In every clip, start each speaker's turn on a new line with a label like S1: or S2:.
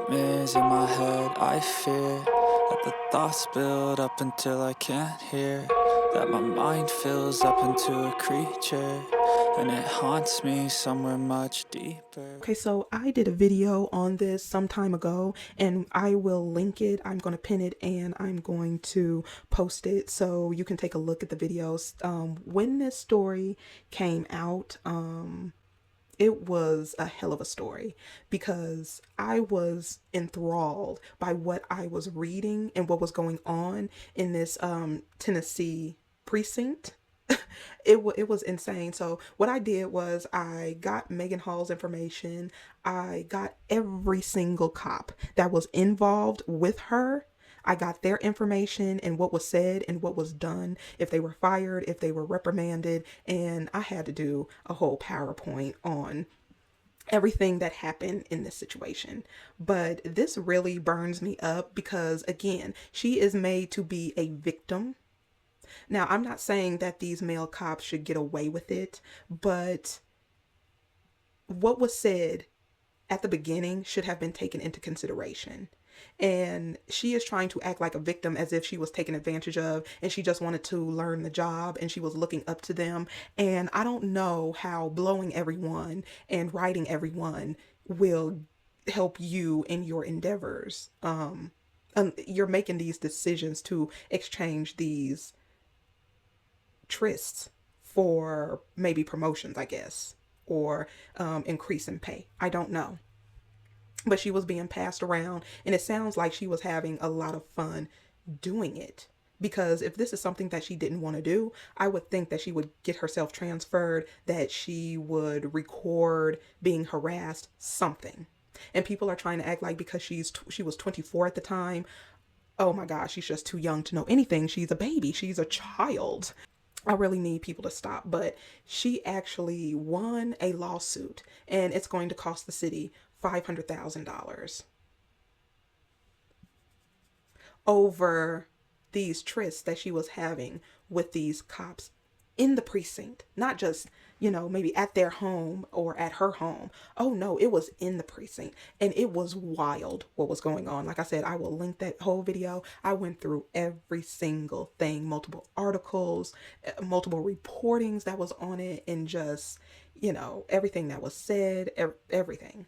S1: nightmares in my head, I fear that the thoughts build up until I can't hear, that my mind fills up into a creature, and it haunts me somewhere much deeper.
S2: Okay, so I did a video on this some time ago and I will link it. I'm going to pin it and I'm going to post it so you can take a look at the videos. When this story came out, it was a hell of a story because I was enthralled by what I was reading and what was going on in this Tennessee precinct. It was insane. So what I did was I got Megan Hall's information. I got every single cop that was involved with her. I got their information and what was said and what was done, if they were fired, if they were reprimanded, and I had to do a whole PowerPoint on everything that happened in this situation. But this really burns me up because, again, she is made to be a victim. Now, I'm not saying that these male cops should get away with it, but what was said at the beginning should have been taken into consideration. And she is trying to act like a victim as if she was taken advantage of and she just wanted to learn the job and she was looking up to them. And I don't know how blowing everyone and writing everyone will help you in your endeavors. You're making these decisions to exchange these trysts for maybe promotions, I guess, or increase in pay. I don't know. But she was being passed around, and it sounds like she was having a lot of fun doing it. Because if this is something that she didn't want to do, I would think that she would get herself transferred, that she would record being harassed, something. And people are trying to act like because she was 24 at the time, oh my gosh, she's just too young to know anything. She's a baby. She's a child. I really need people to stop. But she actually won a lawsuit and it's going to cost the city $500,000 over these trysts that she was having with these cops in the precinct, not just, maybe at their home or at her home. Oh no, it was in the precinct and it was wild what was going on. Like I said, I will link that whole video. I went through every single thing, multiple articles, multiple reportings that was on it, and just, everything that was said, everything.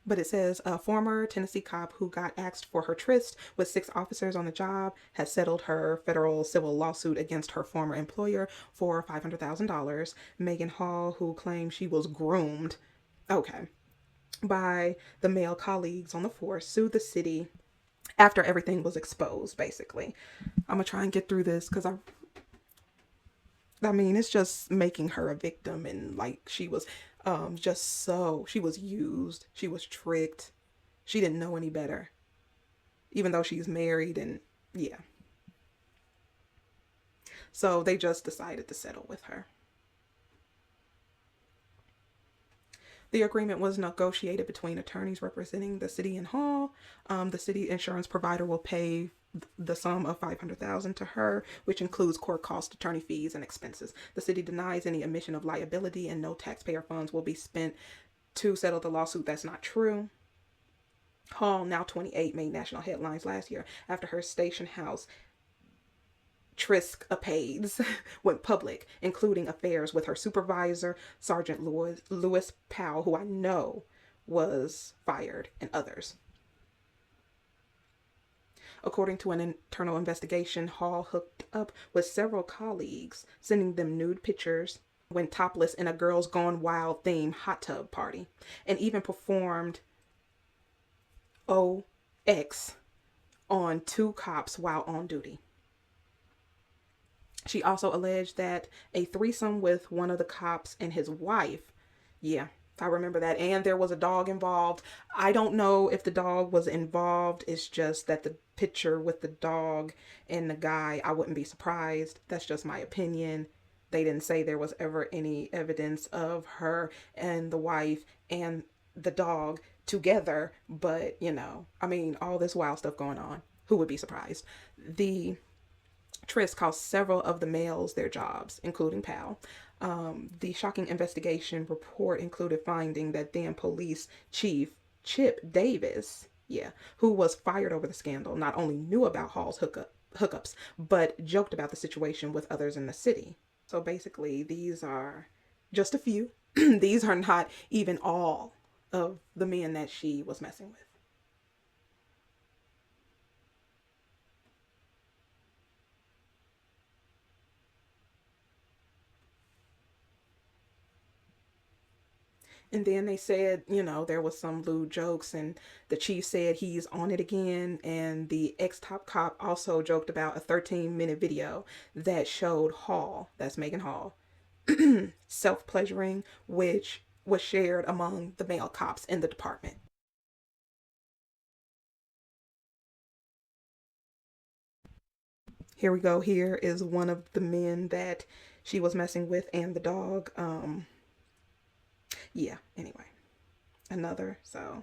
S2: But it says a former Tennessee cop who got axed for her tryst with 6 officers on the job has settled her federal civil lawsuit against her former employer for $500,000. Maegan Hall, who claimed she was groomed, okay, by the male colleagues on the force, sued the city after everything was exposed, basically. I'm going to try and get through this because I mean, it's just making her a victim, and like she was she was used, she was tricked, she didn't know any better, even though she's married, and yeah. So they just decided to settle with her. The agreement was negotiated between attorneys representing the city and Hall. The city insurance provider will pay the sum of $500,000 to her, which includes court costs, attorney fees, and expenses. The city denies any admission of liability, and no taxpayer funds will be spent to settle the lawsuit. That's not true. Hall, now 28, made national headlines last year after her station house triscapades went public, including affairs with her supervisor, Sergeant Lewis Powell, who I know was fired, and others. According to an internal investigation, Hall hooked up with several colleagues, sending them nude pictures, went topless in a Girls Gone Wild themed hot tub party, and even performed OX on 2 cops while on duty. She also alleged that a threesome with one of the cops and his wife, yeah, I remember that, and there was a dog involved. I don't know if the dog was involved. It's just that the picture with the dog and the guy, I wouldn't be surprised. That's just my opinion. They didn't say there was ever any evidence of her and the wife and the dog together, but I mean, all this wild stuff going on. Who would be surprised? The tryst cost several of the males their jobs, including Powell. The shocking investigation report included finding that then police chief Chip Davis, yeah, who was fired over the scandal, not only knew about Hall's hookups, but joked about the situation with others in the city. So basically, these are just a few. These are not even all of the men that she was messing with. And then they said, there was some lewd jokes, and the chief said he's on it again. And the ex top cop also joked about a 13-minute video that showed Hall, that's Megan Hall, self pleasuring, which was shared among the male cops in the department. Here we go. Here is one of the men that she was messing with and the dog. Yeah, anyway, another. So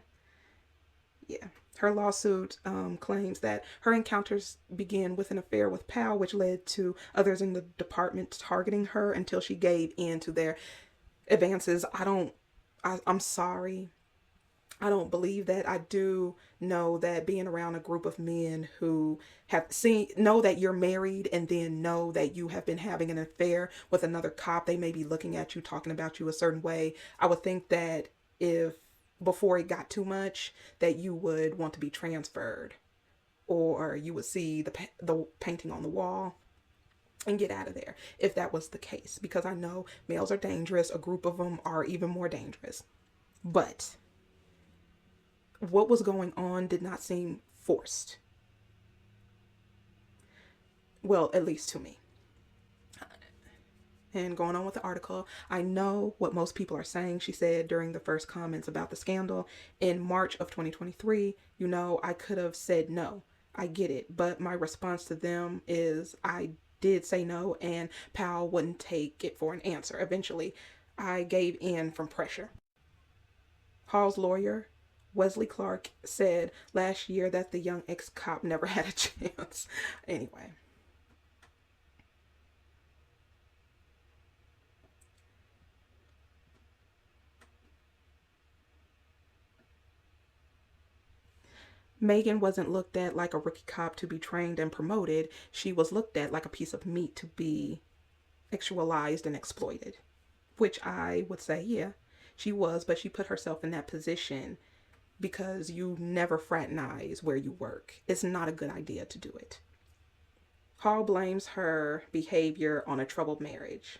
S2: yeah. Her lawsuit claims that her encounters began with an affair with Powell, which led to others in the department targeting her until she gave in to their advances. I'm sorry. I don't believe that. I do know that being around a group of men who know that you're married and then know that you have been having an affair with another cop, they may be looking at you, talking about you a certain way. I would think that if before it got too much, that you would want to be transferred, or you would see the painting on the wall and get out of there if that was the case, because I know males are dangerous. A group of them are even more dangerous. But what was going on did not seem forced. Well, at least to me. And going on with the article, I know what most people are saying. She said during the first comments about the scandal in March of 2023, I could have said no. I get it. But my response to them is I did say no, and Powell wouldn't take it for an answer. Eventually, I gave in from pressure. Hall's lawyer, Wesley Clark, said last year that the young ex cop never had a chance. Anyway. Maegan wasn't looked at like a rookie cop to be trained and promoted. She was looked at like a piece of meat to be sexualized and exploited. Which I would say, yeah, she was, but she put herself in that position because you never fraternize where you work. It's not a good idea to do it. Hall blames her behavior on a troubled marriage.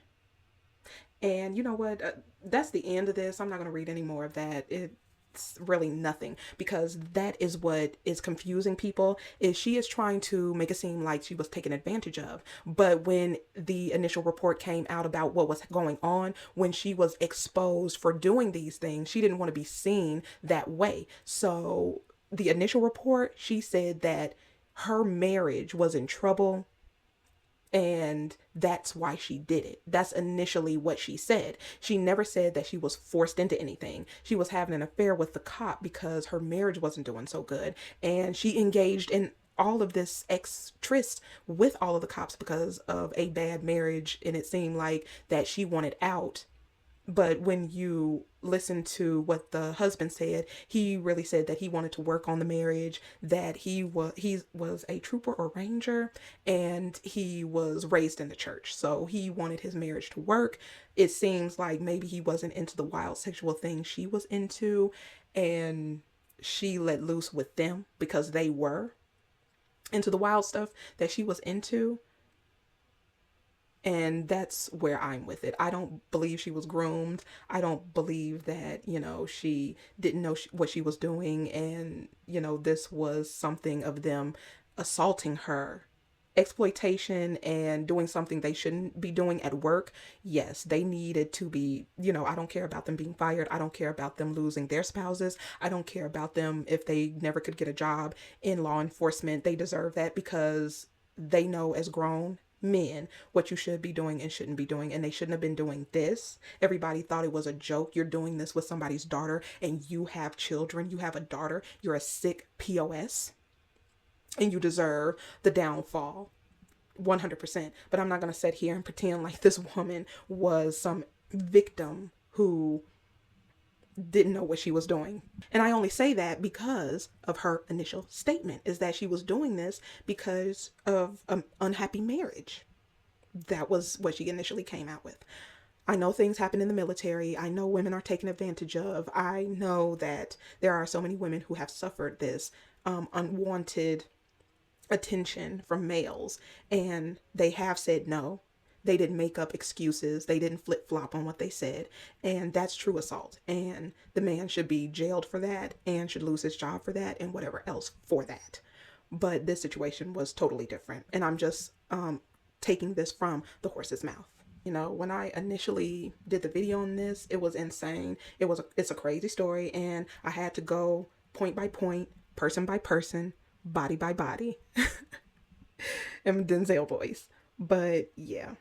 S2: And you know what? That's the end of this. I'm not going to read any more of that. It's really nothing, because that is what is confusing people. Is she is trying to make it seem like she was taken advantage of, but when the initial report came out about what was going on, when she was exposed for doing these things, she didn't want to be seen that way. So the initial report, she said that her marriage was in trouble, and that's why she did it. That's initially what she said. She never said that she was forced into anything. She was having an affair with the cop because her marriage wasn't doing so good, and she engaged in all of this ex tryst with all of the cops because of a bad marriage, and it seemed like that she wanted out. But when you listen to what the husband said, he really said that he wanted to work on the marriage, that he was a trooper or ranger, and he was raised in the church. So he wanted his marriage to work. It seems like maybe he wasn't into the wild sexual things she was into, and she let loose with them because they were into the wild stuff that she was into. And that's where I'm with it. I don't believe she was groomed. I don't believe that, she didn't know what she was doing. And, this was something of them assaulting her. Exploitation and doing something they shouldn't be doing at work. Yes, they needed to be, I don't care about them being fired. I don't care about them losing their spouses. I don't care about them if they never could get a job in law enforcement. They deserve that because they know as grown men what you should be doing and shouldn't be doing, and they shouldn't have been doing this. Everybody thought it was a joke. You're doing this with somebody's daughter, and you have children. You have a daughter. You're a sick POS, and you deserve the downfall. 100%. But I'm not going to sit here and pretend like this woman was some victim who didn't know what she was doing. And I only say that because of her initial statement, is that she was doing this because of an unhappy marriage. That was what she initially came out with. I know things happen in the military. I know women are taken advantage of. I know that there are so many women who have suffered this unwanted attention from males, and they have said no. They didn't make up excuses. They didn't flip flop on what they said. And that's true assault. And the man should be jailed for that and should lose his job for that and whatever else for that. But this situation was totally different. And I'm just taking this from the horse's mouth. You know, when I initially did the video on this, it was insane. It's a crazy story, and I had to go point by point, person by person, body by body, and Denzel voice. But yeah,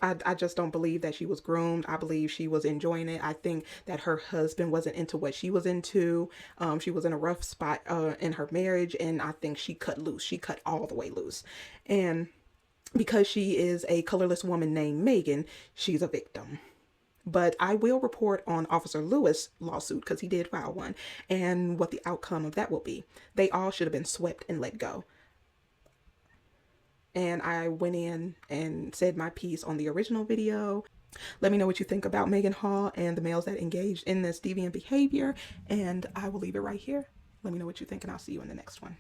S2: I just don't believe that she was groomed. I believe she was enjoying it. I think that her husband wasn't into what she was into. She was in a rough spot in her marriage, and I think she cut loose. She cut all the way loose, and because she is a colorless woman named Maegan, she's a victim. But I will report on Officer Lewis' lawsuit, because he did file one, and what the outcome of that will be. They all should have been swept and let go. And I went in and said my piece on the original video. Let me know what you think about Maegan Hall and the males that engaged in this deviant behavior, and I will leave it right here. Let me know what you think, and I'll see you in the next one.